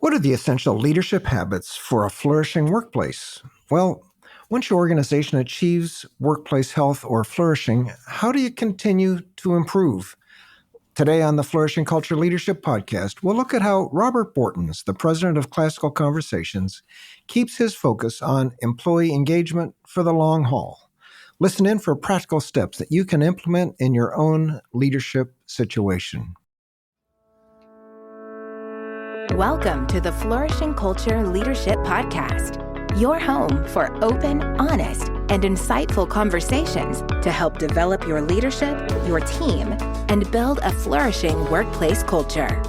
What are the essential leadership habits for a flourishing workplace? Well, once your organization achieves workplace health or flourishing, how do you continue to improve? Today on the Flourishing Culture Leadership Podcast, we'll look at how Robert Bortons, the president of Classical Conversations, keeps his focus on employee engagement for the long haul. Listen in for practical steps that you can implement in your own leadership situation. Welcome to the Flourishing Culture Leadership Podcast, your home for open, honest, and insightful conversations to help develop your leadership, your team, and build a flourishing workplace culture.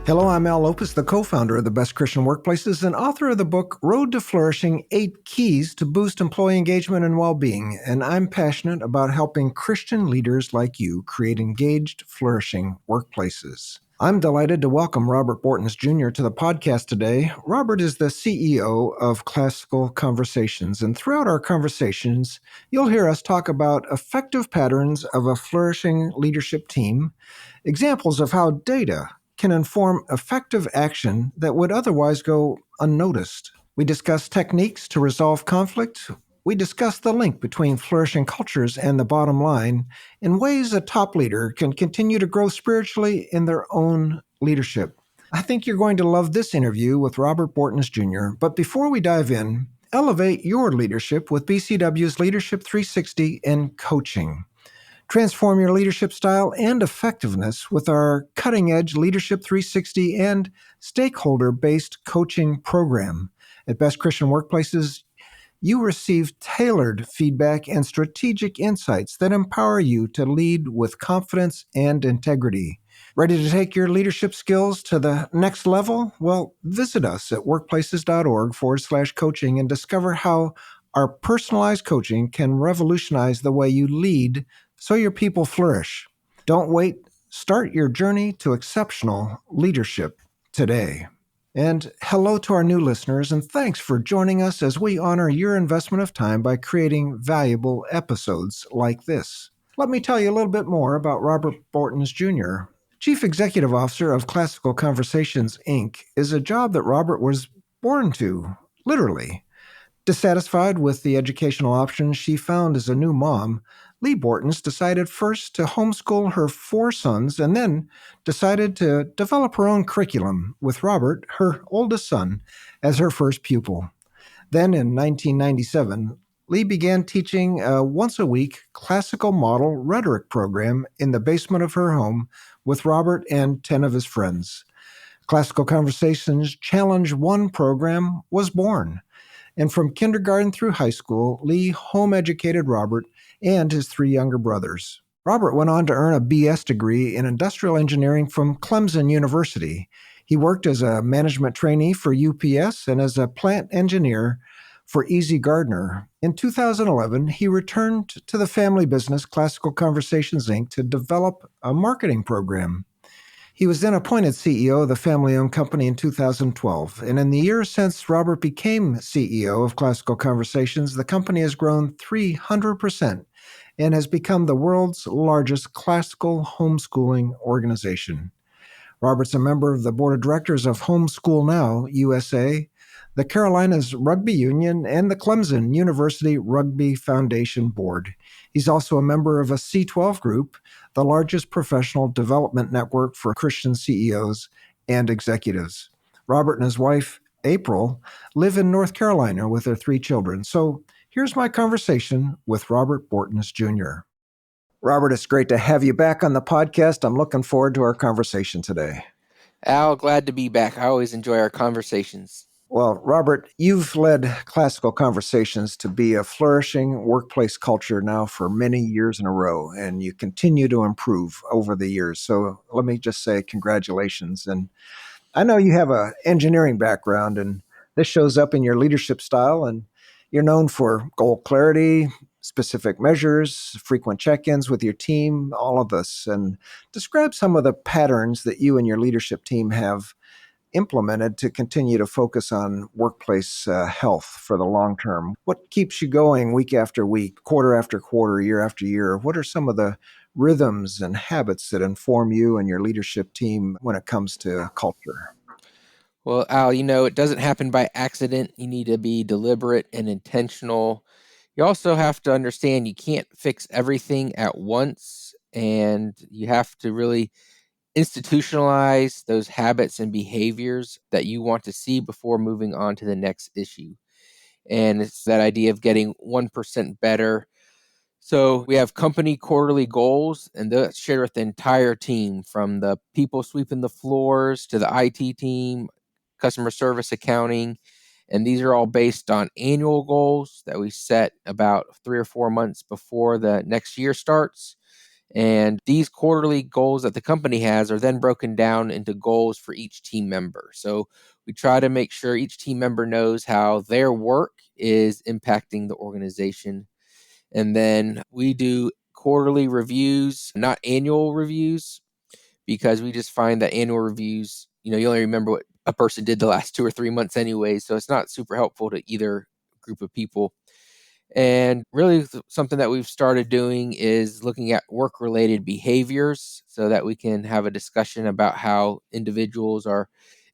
Hello, I'm Al Lopez, the co-founder of the Best Christian Workplaces and author of the book, Road to Flourishing, 8 Keys to Boost Employee Engagement and Well-Being. And I'm passionate about helping Christian leaders like you create engaged, flourishing workplaces. I'm delighted to welcome Robert Bortons Jr. to the podcast today. Robert is the CEO of Classical Conversations, and throughout our conversations, you'll hear us talk about effective patterns of a flourishing leadership team, examples of how data can inform effective action that would otherwise go unnoticed. We discuss techniques to resolve conflict. We discuss the link between flourishing cultures and the bottom line in ways a top leader can continue to grow spiritually in their own leadership. I think you're going to love this interview with Robert Bortons Jr., but before we dive in, elevate your leadership with BCW's Leadership 360 and coaching. Transform your leadership style and effectiveness with our cutting-edge Leadership 360 and stakeholder-based coaching program. At Best Christian Workplaces, you receive tailored feedback and strategic insights that empower you to lead with confidence and integrity. Ready to take your leadership skills to the next level? Well, visit us at workplaces.org/coaching and discover how our personalized coaching can revolutionize the way you lead so your people flourish. Don't wait. Start your journey to exceptional leadership today. And hello to our new listeners, and thanks for joining us as we honor your investment of time by creating valuable episodes like this. Let me tell you a little bit more about Robert Bortons Jr. Chief Executive Officer of Classical Conversations, Inc. is a job that Robert was born to, literally. Dissatisfied with the educational options she found as a new mom, Lee Bortons decided first to homeschool her 4 sons and then decided to develop her own curriculum with Robert, her oldest son, as her first pupil. Then in 1997, Lee began teaching a once-a-week classical model rhetoric program in the basement of her home with Robert and 10 of his friends. Classical Conversations Challenge 1 program was born. And from kindergarten through high school, Lee home-educated Robert and his 3 younger brothers. Robert went on to earn a BS degree in industrial engineering from Clemson University. He worked as a management trainee for UPS and as a plant engineer for Easy Gardner. In 2011, he returned to the family business Classical Conversations, Inc. to develop a marketing program. He was then appointed CEO of the family-owned company in 2012, and in the years since Robert became CEO of Classical Conversations, the company has grown 300% and has become the world's largest classical homeschooling organization. Robert's a member of the board of directors of Homeschool Now, USA, the Carolinas Rugby Union, and the Clemson University Rugby Foundation Board. He's also a member of a C12 group, the largest professional development network for Christian CEOs and executives. Robert and his wife, April, live in North Carolina with their 3 children. So here's my conversation with Robert Bortons Jr. Robert, it's great to have you back on the podcast. I'm looking forward to our conversation today. Al, glad to be back. I always enjoy our conversations. Well, Robert, you've led Classical Conversations to be a flourishing workplace culture now for many years in a row, and you continue to improve over the years. So let me just say congratulations. And I know you have an engineering background, and this shows up in your leadership style, and you're known for goal clarity, specific measures, frequent check-ins with your team, all of this. And describe some of the patterns that you and your leadership team have implemented to continue to focus on workplace health for the long term. What keeps you going week after week, quarter after quarter, year after year? What are some of the rhythms and habits that inform you and your leadership team when it comes to culture? Well, Al, it doesn't happen by accident. You need to be deliberate and intentional. You also have to understand you can't fix everything at once, and you have to really institutionalize those habits and behaviors that you want to see before moving on to the next issue. And it's that idea of getting 1% better. So we have company quarterly goals, and that's shared with the entire team, from the people sweeping the floors to the IT team, customer service, accounting. And these are all based on annual goals that we set about 3 or 4 months before the next year starts. And these quarterly goals that the company has are then broken down into goals for each team member. So we try to make sure each team member knows how their work is impacting the organization. And then we do quarterly reviews, not annual reviews, because we just find that annual reviews, you only remember what a person did the last 2 or 3 months anyway. So it's not super helpful to either group of people. And really, something that we've started doing is looking at work related behaviors so that we can have a discussion about how individuals are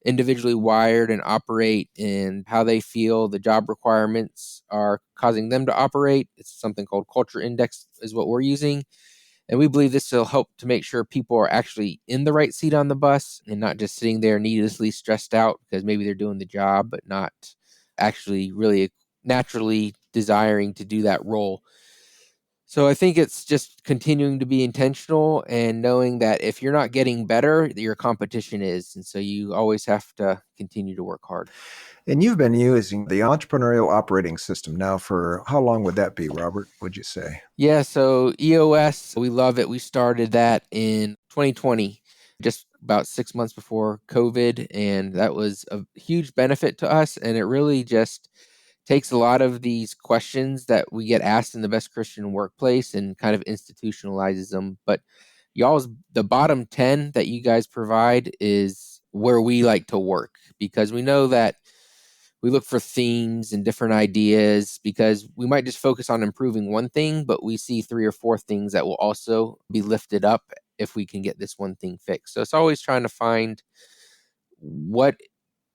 individually wired and operate, and how they feel the job requirements are causing them to operate. It's something called Culture Index, is what we're using. And we believe this will help to make sure people are actually in the right seat on the bus and not just sitting there needlessly stressed out because maybe they're doing the job, but not actually really naturally desiring to do that role. So I think it's just continuing to be intentional and knowing that if you're not getting better, your competition is. And so you always have to continue to work hard. And you've been using the entrepreneurial operating system now for how long would that be, Robert, would you say? Yeah, so EOS, we love it. We started that in 2020, just about 6 months before COVID. And that was a huge benefit to us. And it really just takes a lot of these questions that we get asked in the Best Christian Workplace and kind of institutionalizes them. But the bottom 10 that you guys provide is where we like to work, because we know that we look for themes and different ideas, because we might just focus on improving one thing, but we see 3 or 4 things that will also be lifted up if we can get this one thing fixed. So it's always trying to find what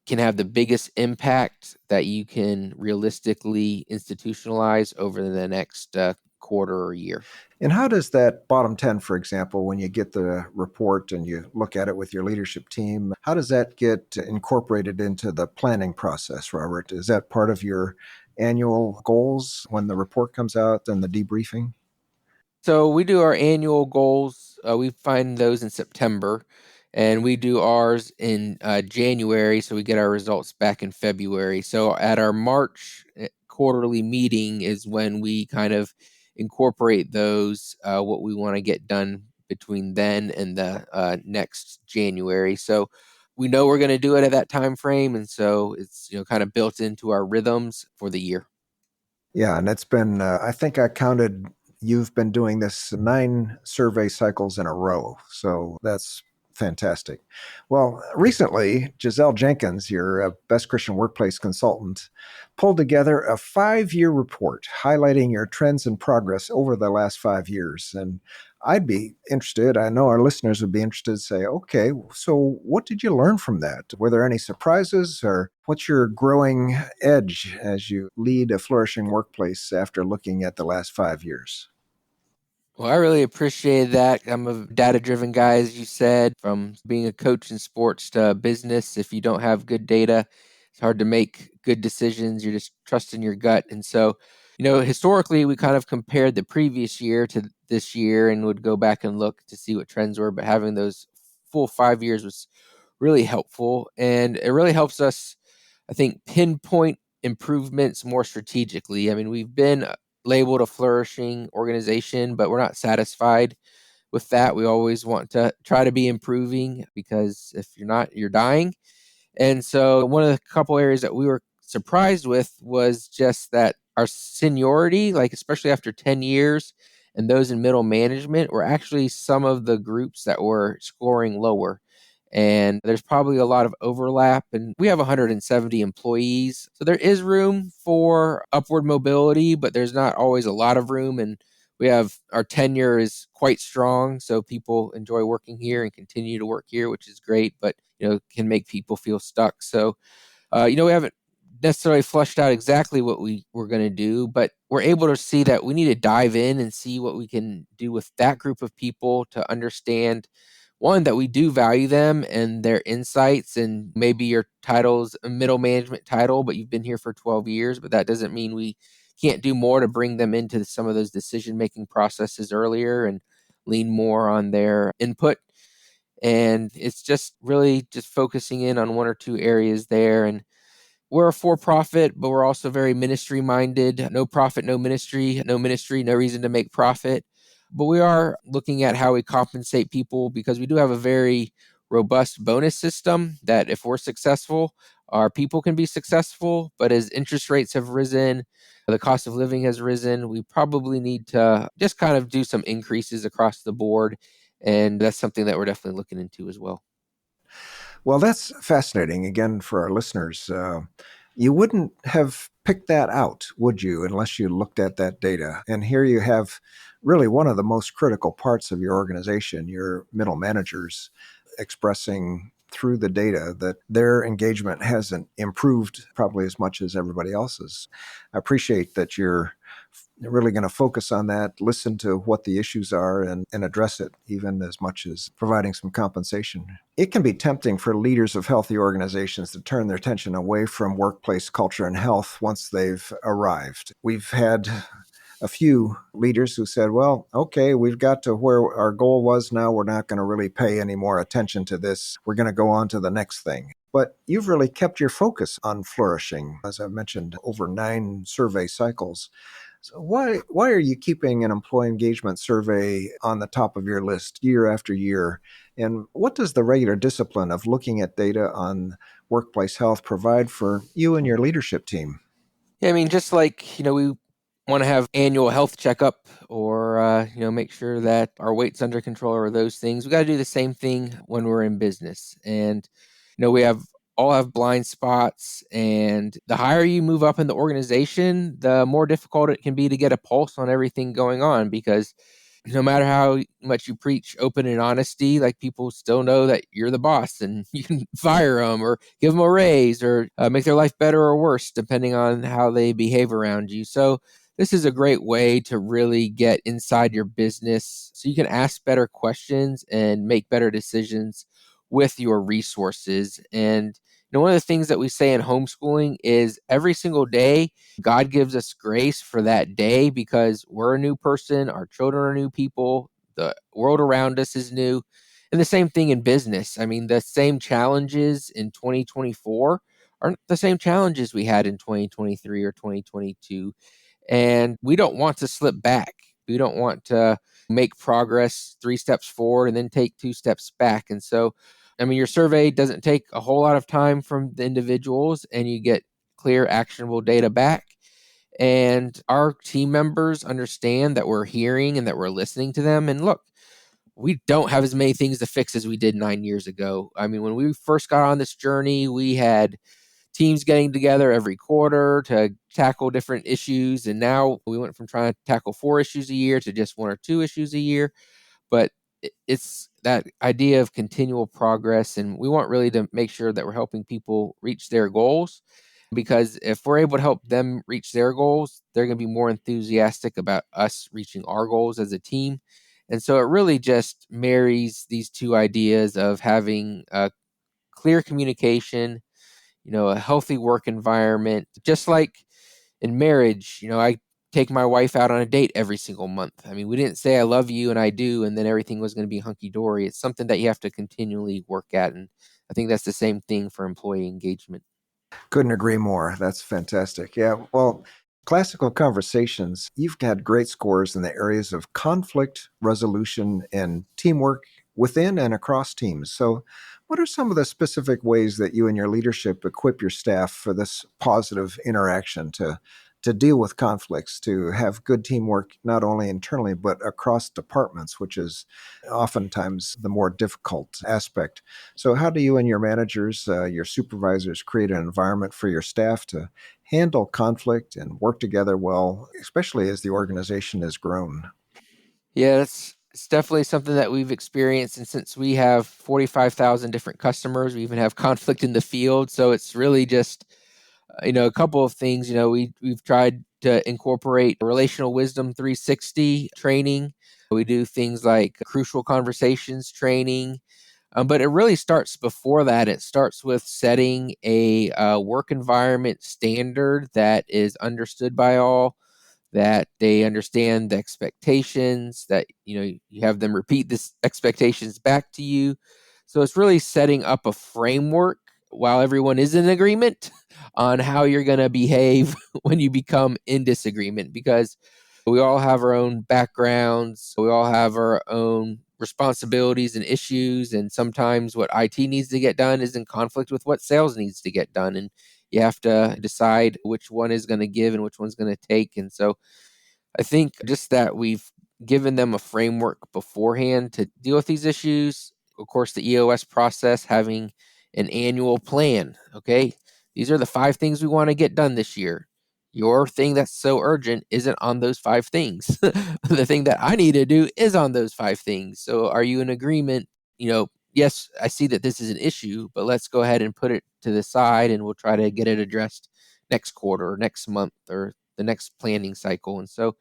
can have the biggest impact that you can realistically institutionalize over the next quarter or year. And how does that bottom 10, for example, when you get the report and you look at it with your leadership team, how does that get incorporated into the planning process, Robert? Is that part of your annual goals when the report comes out and the debriefing? So we do our annual goals. We find those in September, and we do ours in January. So we get our results back in February. So at our March quarterly meeting is when we kind of incorporate those, what we want to get done between then and the next January. So we know we're going to do it at that time frame, and so it's kind of built into our rhythms for the year. Yeah, and it's been, I think I counted, you've been doing this 9 survey cycles in a row. So that's fantastic. Well, recently, Giselle Jenkins, your Best Christian Workplace consultant, pulled together a 5 year report highlighting your trends and progress over the last 5 years. And I'd be interested, I know our listeners would be interested to say, okay, so what did you learn from that? Were there any surprises, or what's your growing edge as you lead a flourishing workplace after looking at the last 5 years? Well, I really appreciate that. I'm a data driven guy, as you said, from being a coach in sports to business. If you don't have good data, it's hard to make good decisions. You're just trusting your gut. And so, historically, we kind of compared the previous year to this year and would go back and look to see what trends were. But having those full 5 years was really helpful. And it really helps us, I think, pinpoint improvements more strategically. I mean, we've been labeled a flourishing organization, but we're not satisfied with that. We always want to try to be improving, because if you're not, you're dying. And so one of the couple areas that we were surprised with was just that our seniority, like especially after 10 years, and those in middle management were actually some of the groups that were scoring lower. And there's probably a lot of overlap, and we have 170 employees. So there is room for upward mobility, but there's not always a lot of room. And We have our tenure is quite strong, so people enjoy working here and continue to work here, which is great, but can make people feel stuck. So we haven't necessarily fleshed out exactly what we were going to do, but we're able to see that we need to dive in and see what we can do with that group of people to understand, one, that we do value them and their insights. And maybe your title's a middle management title, but you've been here for 12 years, but that doesn't mean we can't do more to bring them into some of those decision-making processes earlier and lean more on their input. And it's just really just focusing in on one or two areas there. And we're a for-profit, but we're also very ministry-minded. No profit, no ministry. No ministry, no reason to make profit. But we are looking at how we compensate people, because we do have a very robust bonus system that if we're successful, our people can be successful. But as interest rates have risen, the cost of living has risen, we probably need to just kind of do some increases across the board. And that's something that we're definitely looking into as well. Well, that's fascinating. Again, for our listeners, you wouldn't have picked that out, would you, unless you looked at that data? And here you have really one of the most critical parts of your organization, your middle managers, expressing through the data that their engagement hasn't improved probably as much as everybody else's. I appreciate that you're really going to focus on that, listen to what the issues are, and address it, even as much as providing some compensation. It can be tempting for leaders of healthy organizations to turn their attention away from workplace culture and health once they've arrived. We've had a few leaders who said, well, okay, we've got to where our goal was. Now we're not going to really pay any more attention to this. We're going to go on to the next thing. But you've really kept your focus on flourishing, as I mentioned, over 9 survey cycles. So why are you keeping an employee engagement survey on the top of your list year after year? And what does the regular discipline of looking at data on workplace health provide for you and your leadership team? Yeah, I mean, just like, we want to have annual health checkup, or, make sure that our weight's under control, or those things. We got to do the same thing when we're in business. And, we all have blind spots, and the higher you move up in the organization, the more difficult it can be to get a pulse on everything going on, because no matter how much you preach open and honesty, like, people still know that you're the boss and you can fire them or give them a raise or make their life better or worse, depending on how they behave around you. So this is a great way to really get inside your business so you can ask better questions and make better decisions with your resources. And one of the things that we say in homeschooling is every single day, God gives us grace for that day, because we're a new person, our children are new people, the world around us is new. And the same thing in business. I mean, the same challenges in 2024 aren't the same challenges we had in 2023 or 2022. And we don't want to slip back. We don't want to make progress 3 steps forward and then take 2 steps back. And so, I mean, your survey doesn't take a whole lot of time from the individuals, and you get clear, actionable data back. And our team members understand that we're hearing and that we're listening to them. And look, we don't have as many things to fix as we did 9 years ago. I mean, when we first got on this journey, we had teams getting together every quarter to tackle different issues. And now we went from trying to tackle 4 issues a year to just 1 or 2 issues a year. But it's that idea of continual progress. And we want really to make sure that we're helping people reach their goals, because if we're able to help them reach their goals, they're going to be more enthusiastic about us reaching our goals as a team. And so it really just marries these two ideas of having a clear communication, a healthy work environment. Just like in marriage, I take my wife out on a date every single month. I mean, we didn't say I love you and I do, and then everything was going to be hunky dory. It's something that you have to continually work at. And I think that's the same thing for employee engagement. Couldn't agree more. That's fantastic. Yeah, well, Classical Conversations, you've had great scores in the areas of conflict resolution and teamwork within and across teams. So, what are some of the specific ways that you and your leadership equip your staff for this positive interaction to deal with conflicts, to have good teamwork not only internally but across departments, which is oftentimes the more difficult aspect? So, how do you and your managers, your supervisors, create an environment for your staff to handle conflict and work together well, especially as the organization has grown? Yeah, it's definitely something that we've experienced. And since we have 45,000 different customers, we even have conflict in the field. So it's really just, a couple of things. We've tried to incorporate relational wisdom 360 training. We do things like crucial conversations training. But it really starts before that. It starts with setting a work environment standard that is understood by all, that they understand the expectations, that you have them repeat this expectations back to you. So it's really setting up a framework while everyone is in agreement on how you're going to behave when you become in disagreement, because we all have our own backgrounds, we all have our own responsibilities and issues, and sometimes what IT needs to get done is in conflict with what sales needs to get done, and you have to decide which one is going to give and which one's going to take. And so I think just that we've given them a framework beforehand to deal with these issues. Of course, the EOS process, having an annual plan. Okay, these are the 5 things we want to get done this year. Your thing that's so urgent isn't on those 5 things. The thing that I need to do is on those 5 things. So are you in agreement? Yes, I see that this is an issue, but let's go ahead and put it to the side and we'll try to get it addressed next quarter or next month or the next planning cycle. And so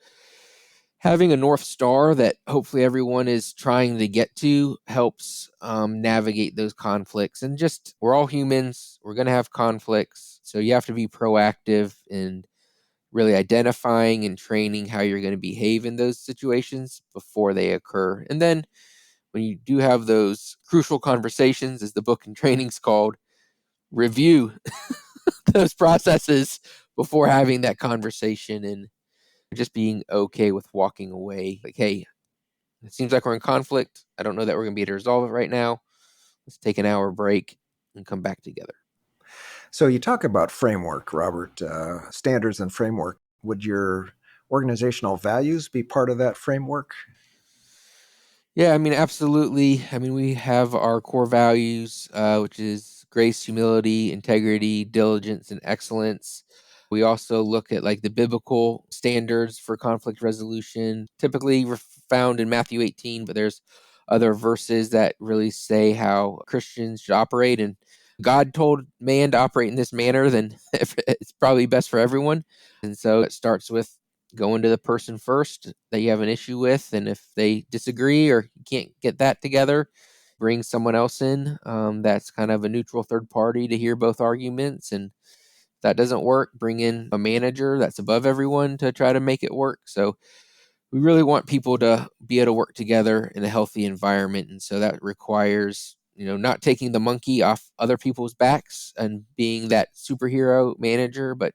having a North Star that hopefully everyone is trying to get to helps navigate those conflicts. And just, we're all humans, we're going to have conflicts. So you have to be proactive in really identifying and training how you're going to behave in those situations before they occur. And then when you do have those crucial conversations, as the book and training's called, review those processes before having that conversation, and just being okay with walking away. Like, hey, it seems like we're in conflict. I don't know that we're going to be able to resolve it right now. Let's take an hour break and come back together. So you talk about framework, Robert, standards and framework. Would your organizational values be part of that framework? Yeah, absolutely. We have our core values, which is grace, humility, integrity, diligence, and excellence. We also look at like the biblical standards for conflict resolution, typically found in Matthew 18, but there's other verses that really say how Christians should operate. And God told man to operate in this manner, then it's probably best for everyone. And so it starts with going to the person first that you have an issue with. And if they disagree or you can't get that together, bring someone else in that's kind of a neutral third party to hear both arguments. And if that doesn't work, bring in a manager that's above everyone to try to make it work. So we really want people to be able to work together in a healthy environment. And so that requires, not taking the monkey off other people's backs and being that superhero manager, but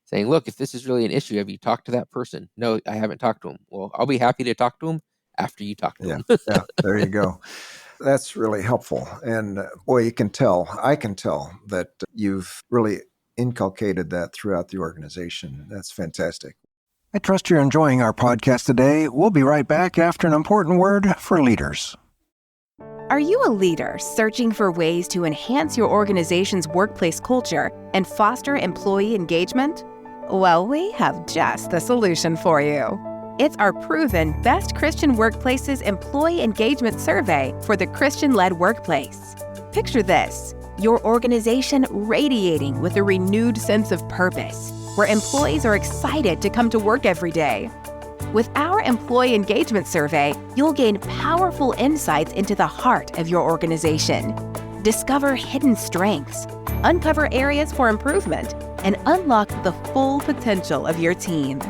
saying, look, if this is really an issue, have you talked to that person? No, I haven't talked to him. Well, I'll be happy to talk to him after you talk to him. Yeah, there you go. That's really helpful. And boy, I can tell that you've really inculcated that throughout the organization. That's fantastic. I trust you're enjoying our podcast today. We'll be right back after an important word for leaders. Are you a leader searching for ways to enhance your organization's workplace culture and foster employee engagement? Well, we have just the solution for you. It's our proven Best Christian Workplaces Employee Engagement Survey for the Christian-led workplace. Picture this: your organization radiating with a renewed sense of purpose, where employees are excited to come to work every day. With our Employee Engagement Survey, you'll gain powerful insights into the heart of your organization. Discover hidden strengths, uncover areas for improvement, and unlock the full potential of your team.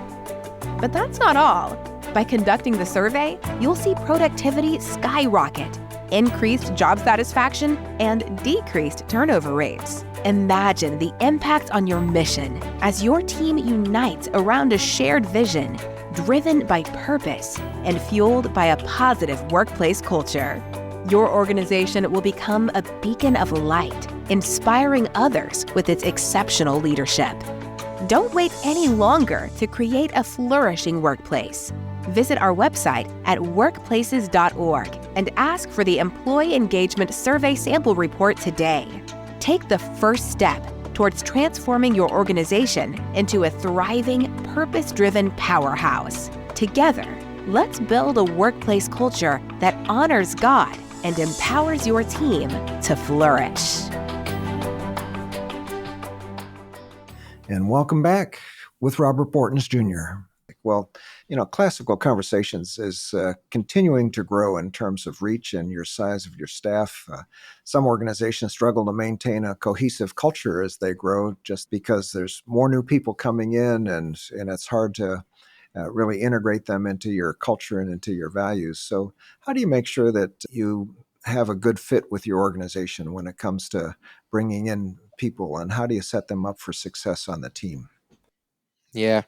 But that's not all. By conducting the survey, you'll see productivity skyrocket, increased job satisfaction, and decreased turnover rates. Imagine the impact on your mission as your team unites around a shared vision, driven by purpose and fueled by a positive workplace culture. Your organization will become a beacon of light, inspiring others with its exceptional leadership. Don't wait any longer to create a flourishing workplace. Visit our website at workplaces.org and ask for the Employee Engagement Survey Sample Report today. Take the first step towards transforming your organization into a thriving, purpose-driven powerhouse. Together, Let's build a workplace culture that honors God and empowers your team to flourish. And welcome back with Robert Bortons Jr. Well, Classical Conversations is continuing to grow in terms of reach and your size of your staff. Some organizations struggle to maintain a cohesive culture as they grow just because there's more new people coming in, and it's hard to really integrate them into your culture and into your values. So, how do you make sure that you have a good fit with your organization when it comes to bringing in people, and how do you set them up for success on the team? Yeah,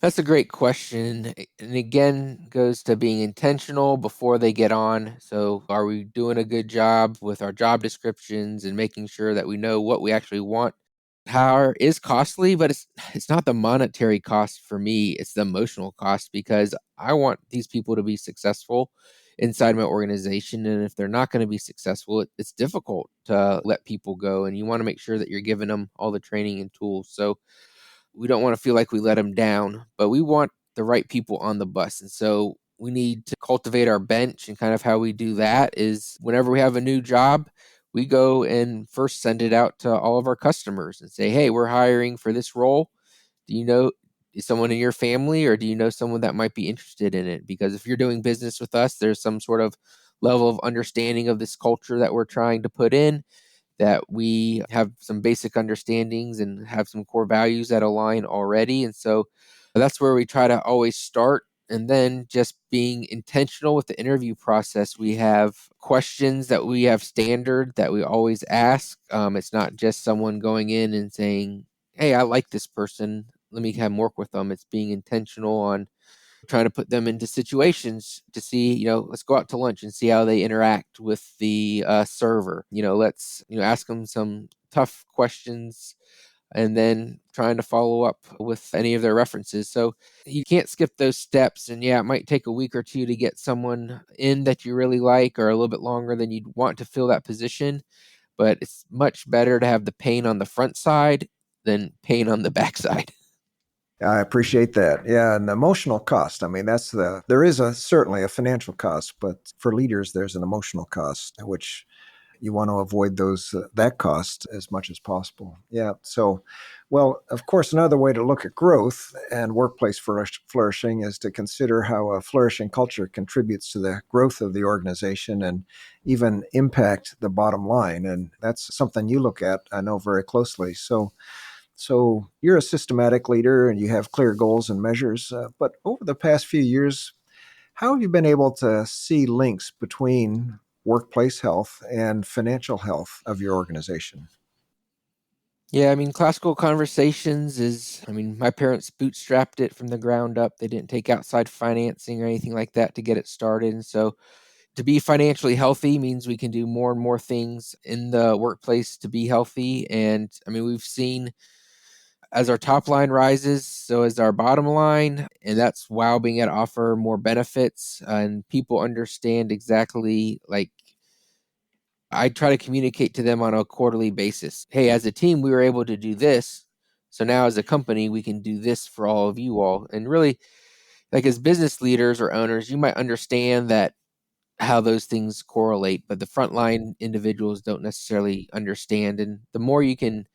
that's a great question. And again, goes to being intentional before they get on. So, are we doing a good job with our job descriptions and making sure that we know what we actually want? Hire is costly, but it's not the monetary cost for me. It's the emotional cost because I want these people to be successful inside my organization. And if they're not going to be successful, it's difficult to let people go. And you want to make sure that you're giving them all the training and tools. So we don't want to feel like we let them down, but we want the right people on the bus. And so we need to cultivate our bench. And kind of how we do that is whenever we have a new job, we go and first send it out to all of our customers and say, hey, we're hiring for this role. Do you know someone in your family, or do you know someone that might be interested in it? Because if you're doing business with us, there's some sort of level of understanding of this culture that we're trying to put in, that we have some basic understandings and have some core values that align already. And so that's where we try to always start. And then just being intentional with the interview process. We have questions that we have standard that we always ask. It's not just someone going in and saying, hey, I like this person, let me come work with them. It's being intentional on trying to put them into situations to see, let's go out to lunch and see how they interact with the server. Let's, ask them some tough questions and then trying to follow up with any of their references. So you can't skip those steps. And yeah, it might take a week or two to get someone in that you really like, or a little bit longer than you'd want to fill that position. But it's much better to have the pain on the front side than pain on the backside. I appreciate that. Yeah, and the emotional cost. I mean, there is certainly a financial cost, but for leaders, there's an emotional cost, which you want to avoid that cost as much as possible. Yeah. So, well, of course, another way to look at growth and workplace flourishing is to consider how a flourishing culture contributes to the growth of the organization and even impact the bottom line. And that's something you look at, I know, very closely. So you're a systematic leader and you have clear goals and measures. But over the past few years, how have you been able to see links between workplace health and financial health of your organization? Yeah, I mean, classical conversations my parents bootstrapped it from the ground up. They didn't take outside financing or anything like that to get it started. And so to be financially healthy means we can do more and more things in the workplace to be healthy. And I mean, we've seen as our top line rises, so as our bottom line, and that's while being able to offer more benefits and people understand exactly, like, I try to communicate to them on a quarterly basis. Hey, as a team, we were able to do this. So now as a company, we can do this for all of you all. And really, like as business leaders or owners, you might understand that how those things correlate, but the frontline individuals don't necessarily understand. And the more you can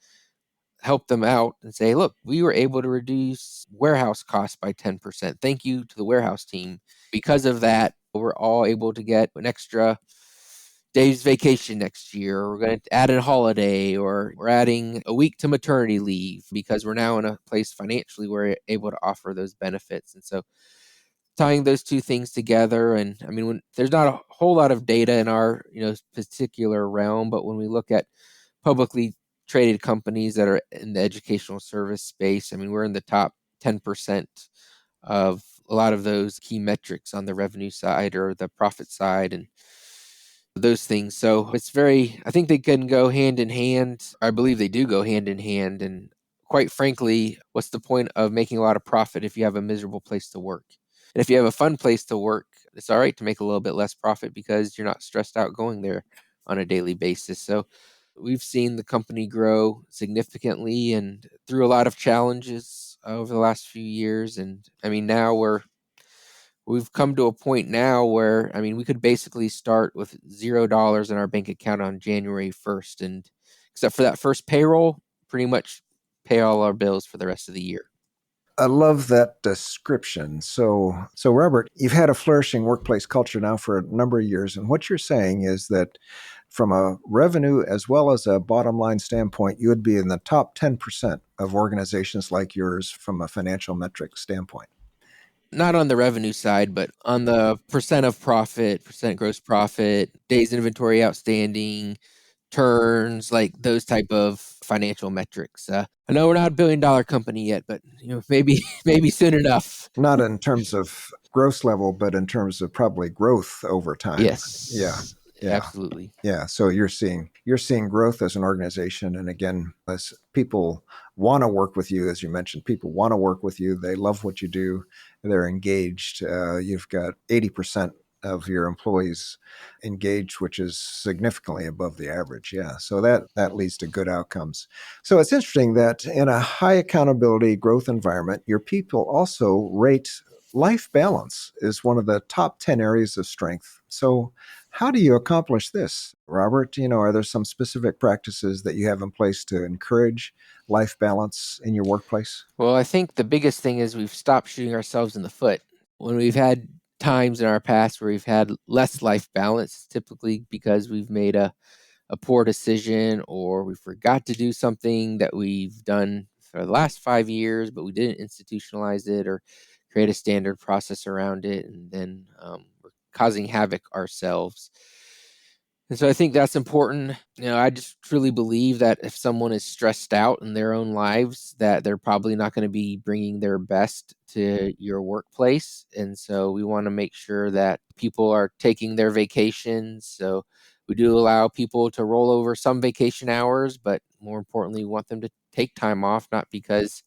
help them out and say, look, we were able to reduce warehouse costs by 10%. Thank you to the warehouse team. Because of that, we're all able to get an extra day's vacation next year. We're going to add a holiday, or we're adding a week to maternity leave because we're now in a place financially where we're able to offer those benefits. And so tying those two things together, and I mean, when there's not a whole lot of data in our, particular realm, but when we look at publicly traded companies that are in the educational service space, I mean, we're in the top 10% of a lot of those key metrics on the revenue side or the profit side and those things. So I think they can go hand in hand. I believe they do go hand in hand. And quite frankly, what's the point of making a lot of profit if you have a miserable place to work? And if you have a fun place to work, it's all right to make a little bit less profit because you're not stressed out going there on a daily basis. So we've seen the company grow significantly and through a lot of challenges over the last few years. And I mean, now we're we've come to a point now where, I mean, we could basically start with $0 in our bank account on January 1st. And except for that first payroll, pretty much pay all our bills for the rest of the year. I love that description. So Robert, you've had a flourishing workplace culture now for a number of years, and what you're saying is that from a revenue as well as a bottom line standpoint, you would be in the top 10% of organizations like yours from a financial metric standpoint. Not on the revenue side, but on the percent of profit, percent gross profit, days inventory outstanding, turns, like those type of financial metrics. I know we're not a billion-dollar company yet, but maybe maybe soon enough. Not in terms of gross level, but in terms of probably growth over time. Yeah, Yes, yeah. absolutely. Yeah, so you're seeing growth as an organization, and again, as people want to work with you, as you mentioned, people want to work with you. They love what you do. They're engaged. You've got 80% of your employees engaged, which is significantly above the average. Yeah, so that leads to good outcomes. So it's interesting that in a high accountability growth environment, your people also rate life balance is one of the top 10 areas of strength. So how do you accomplish this, Robert? Are there some specific practices that you have in place to encourage life balance in your workplace? Well, I think the biggest thing is we've stopped shooting ourselves in the foot. When we've had times in our past where we've had less life balance, typically because we've made a poor decision or we forgot to do something that we've done for the last 5 years, but we didn't institutionalize it or create a standard process around it. And then we're causing havoc ourselves. And so I think that's important. I just truly believe that if someone is stressed out in their own lives, that they're probably not going to be bringing their best to your workplace. And so we want to make sure that people are taking their vacations. So we do allow people to roll over some vacation hours, but more importantly, we want them to take time off, not because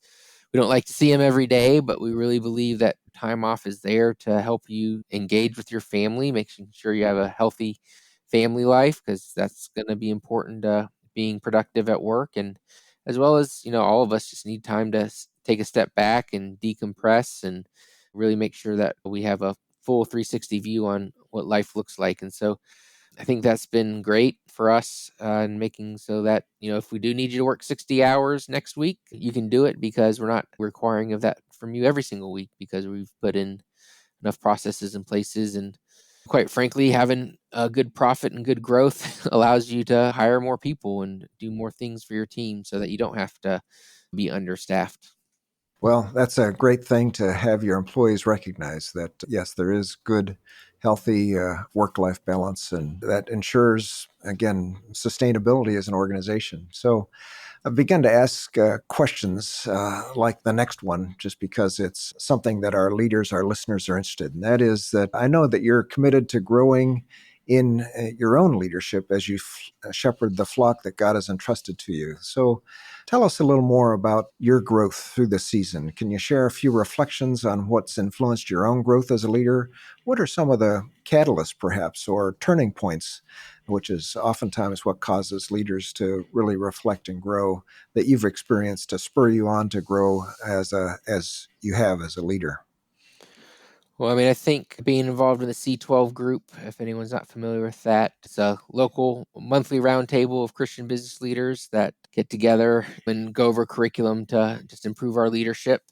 we don't like to see them every day, but we really believe that time off is there to help you engage with your family, making sure you have a healthy family life, because that's going to be important to being productive at work. And as well as, all of us just need time to take a step back and decompress and really make sure that we have a full 360 view on what life looks like. And so I think that's been great for us in making so that, if we do need you to work 60 hours next week, you can do it, because we're not requiring of that from you every single week, because we've put in enough processes and places. And quite frankly, having a good profit and good growth allows you to hire more people and do more things for your team so that you don't have to be understaffed. Well, that's a great thing to have your employees recognize that, yes, there is good, healthy work life balance, and that ensures, again, sustainability as an organization. So, I've begun to ask questions like the next one, just because it's something that our leaders, our listeners are interested in. That is that I know that you're committed to growing in your own leadership as you shepherd the flock that God has entrusted to you. So tell us a little more about your growth through the season. Can you share a few reflections on what's influenced your own growth as a leader? What are some of the catalysts, perhaps, or turning points, which is oftentimes what causes leaders to really reflect and grow, that you've experienced to spur you on to grow as you have as a leader? Well, I mean, I think being involved in the C12 group, if anyone's not familiar with that, it's a local monthly roundtable of Christian business leaders that get together and go over curriculum to just improve our leadership.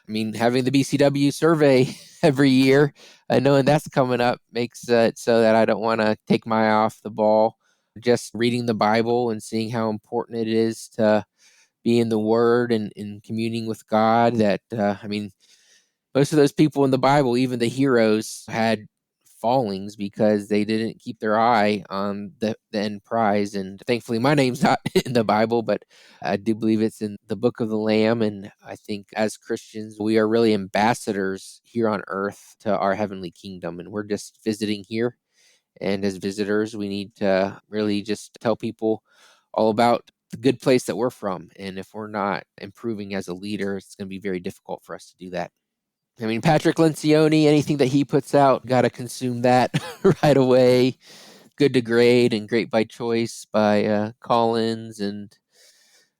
I mean, having the BCW survey every year, knowing that's coming up, makes it so that I don't want to take my eye off the ball. Just reading the Bible and seeing how important it is to be in the Word and in communing with God. That, I mean, most of those people in the Bible, even the heroes, had fallings because they didn't keep their eye on the end prize. And thankfully, my name's not in the Bible, but I do believe it's in the book of the Lamb. And I think as Christians, we are really ambassadors here on earth to our heavenly kingdom. And we're just visiting here. And as visitors, we need to really just tell people all about the good place that we're from. And if we're not improving as a leader, it's going to be very difficult for us to do that. I mean, Patrick Lencioni, anything that he puts out, got to consume that right away. Good to Great and Great by Choice by Collins. And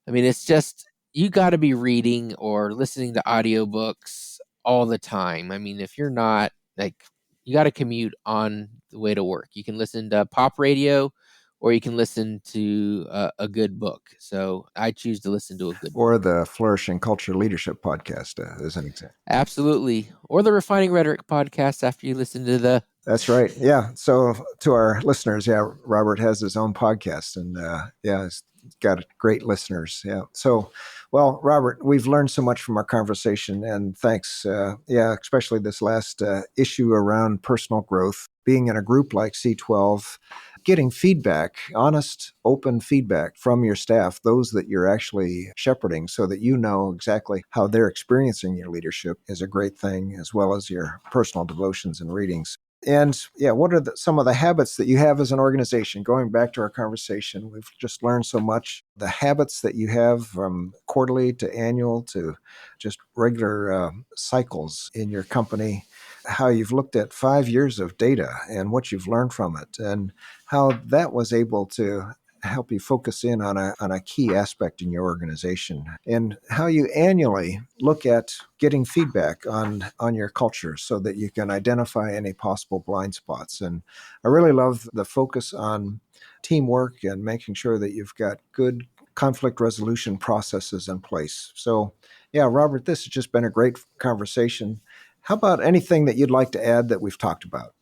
I mean, it's just, you got to be reading or listening to audiobooks all the time. I mean, if you're not, Like, you got to commute on the way to work. You can listen to pop radio, or you can listen to a good book. So I choose to listen to a good book. Or the Flourishing Culture Leadership podcast, as an example. Absolutely. Or the Refining Rhetoric podcast after you listen to the. That's right. Yeah. So to our listeners, yeah, Robert has his own podcast, and he's got great listeners. Yeah. So, well, Robert, we've learned so much from our conversation, and thanks. Especially this last issue around personal growth, being in a group like C12, getting feedback, honest, open feedback from your staff, those that you're actually shepherding, so that you know exactly how they're experiencing your leadership is a great thing, as well as your personal devotions and readings. And what are some of the habits that you have as an organization? Going back to our conversation, we've just learned so much. The habits that you have from quarterly to annual to just regular cycles in your company, how you've looked at 5 years of data and what you've learned from it, and how that was able to help you focus in on a key aspect in your organization, and how you annually look at getting feedback on your culture so that you can identify any possible blind spots. And I really love the focus on teamwork and making sure that you've got good conflict resolution processes in place. So, Robert, this has just been a great conversation. How about anything that you'd like to add that we've talked about?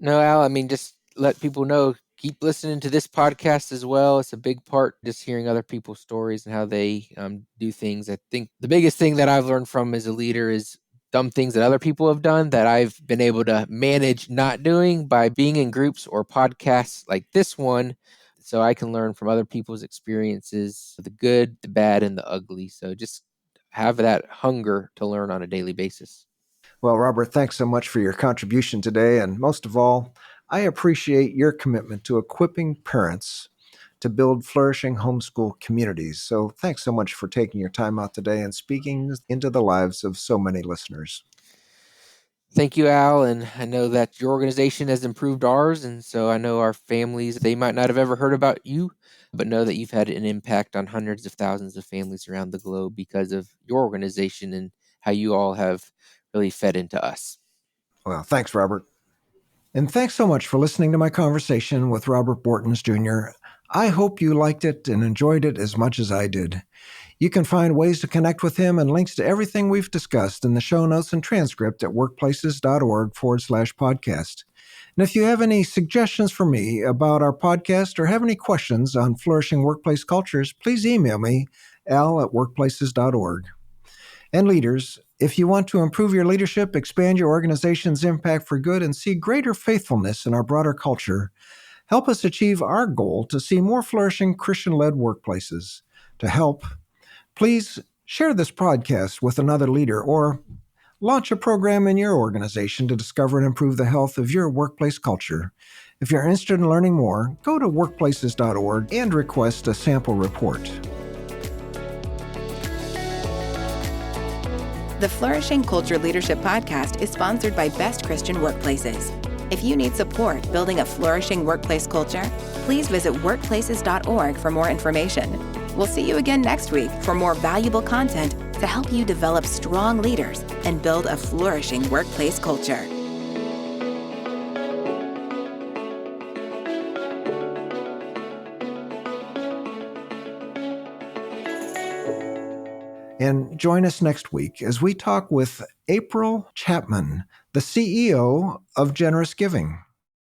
No, Al, I mean, just let people know, keep listening to this podcast as well. It's a big part, just hearing other people's stories and how they do things. I think the biggest thing that I've learned from as a leader is dumb things that other people have done that I've been able to manage not doing by being in groups or podcasts like this one. So I can learn from other people's experiences, the good, the bad, and the ugly. So just have that hunger to learn on a daily basis. Well, Robert, thanks so much for your contribution today. And most of all, I appreciate your commitment to equipping parents to build flourishing homeschool communities. So thanks so much for taking your time out today and speaking into the lives of so many listeners. Thank you, Al. And I know that your organization has improved ours. And so I know our families, they might not have ever heard about you, but know that you've had an impact on hundreds of thousands of families around the globe because of your organization and how you all have really fed into us. Well, thanks, Robert. And thanks so much for listening to my conversation with Robert Bortons Jr. I hope you liked it and enjoyed it as much as I did. You can find ways to connect with him and links to everything we've discussed in the show notes and transcript at workplaces.org/podcast. And if you have any suggestions for me about our podcast or have any questions on flourishing workplace cultures, please email me, al@workplaces.org. And leaders, if you want to improve your leadership, expand your organization's impact for good, and see greater faithfulness in our broader culture, help us achieve our goal to see more flourishing Christian-led workplaces. To help, please share this podcast with another leader or launch a program in your organization to discover and improve the health of your workplace culture. If you're interested in learning more, go to workplaces.org and request a sample report. The Flourishing Culture Leadership Podcast is sponsored by Best Christian Workplaces. If you need support building a flourishing workplace culture, please visit workplaces.org for more information. We'll see you again next week for more valuable content to help you develop strong leaders and build a flourishing workplace culture. And join us next week as we talk with April Chapman, the CEO of Generous Giving.